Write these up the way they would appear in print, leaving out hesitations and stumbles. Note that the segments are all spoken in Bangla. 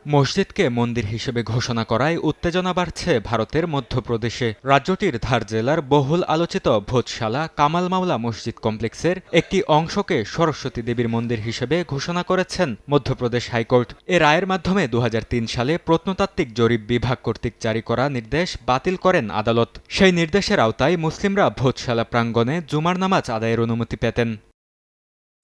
মসজিদকে মন্দির হিসেবে ঘোষণা করায় উত্তেজনা বাড়ছে ভারতের মধ্যপ্রদেশে। রাজ্যটির ধার জেলার বহুল আলোচিত ভোজশালা কামাল মাওলা মসজিদ কমপ্লেক্সের একটি অংশকে সরস্বতী দেবীর মন্দির হিসেবে ঘোষণা করেছেন মধ্যপ্রদেশ হাইকোর্ট। এ রায়ের মাধ্যমে ২০০৩ সালে প্রত্নতাত্ত্বিক জরিপ বিভাগ কর্তৃক জারি করা নির্দেশ বাতিল করেন আদালত। সেই নির্দেশের আওতায় মুসলিমরা ভোজশালা প্রাঙ্গণে জুমার নামাজ আদায়ের অনুমতি পেতেন।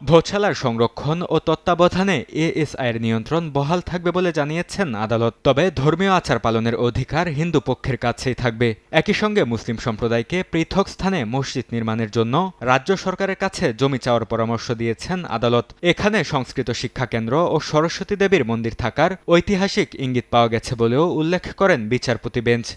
ভোজশালার সংরক্ষণ ও তত্ত্বাবধানে এএসআইয়ের নিয়ন্ত্রণ বহাল থাকবে বলে জানিয়েছেন আদালত। তবে ধর্মীয় আচার পালনের অধিকার হিন্দু পক্ষের কাছেই থাকবে। একই সঙ্গে মুসলিম সম্প্রদায়কে পৃথক স্থানে মসজিদ নির্মাণের জন্য রাজ্য সরকারের কাছে জমি চাওয়ার পরামর্শ দিয়েছেন আদালত। এখানে সংস্কৃত শিক্ষা কেন্দ্র ও সরস্বতী দেবীর মন্দির থাকার ঐতিহাসিক ইঙ্গিত পাওয়া গেছে বলেও উল্লেখ করেন বিচারপতি বেঞ্চ।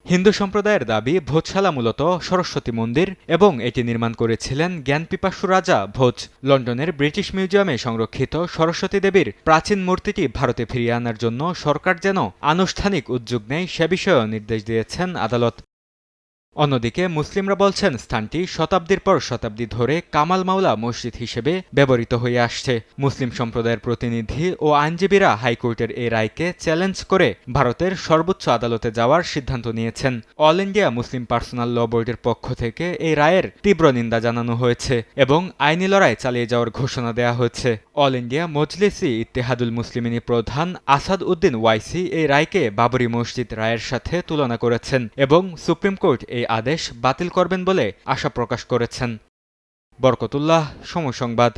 হিন্দু সম্প্রদায়ের দাবি, ভোজশালা মূলত সরস্বতী মন্দির এবং এটি নির্মাণ করেছিলেন জ্ঞানপিপাসু রাজা ভোজ। লন্ডনের ব্রিটিশ মিউজিয়ামে সংরক্ষিত সরস্বতী দেবীর প্রাচীন মূর্তিটি ভারতে ফিরিয়ে আনার জন্য সরকার যেন আনুষ্ঠানিক উদ্যোগ নেয় সে বিষয়েও নির্দেশ দিয়েছেন আদালত। অন্যদিকে মুসলিমরা বলছেন স্থানটি শতাব্দীর পর শতাব্দী ধরে কামাল মাওলা মসজিদ হিসেবে ব্যবহৃত হয়ে আসছে। মুসলিম সম্প্রদায়ের প্রতিনিধি ও আইনজীবীরা হাইকোর্টের এই রায়কে চ্যালেঞ্জ করে ভারতের সর্বোচ্চ আদালতে যাওয়ার সিদ্ধান্ত নিয়েছেন। অল ইন্ডিয়া মুসলিম পার্সোনাল ল বোর্ডের পক্ষ থেকে এই রায়ের তীব্র নিন্দা জানানো হয়েছে এবং আইনি লড়াই চালিয়ে যাওয়ার ঘোষণা দেওয়া হয়েছে। অল ইন্ডিয়া মজলিসি ইত্তেহাদুল মুসলিমিনী প্রধান আসাদ উদ্দিন ওয়াইসি এই রায়কে বাবরি মসজিদ রায়ের সাথে তুলনা করেছেন এবং সুপ্রিম কোর্ট এই আদেশ বাতিল করবেন বলে আশা প্রকাশ করেছেন। বরকতুল্লাহ, সময় সংবাদ।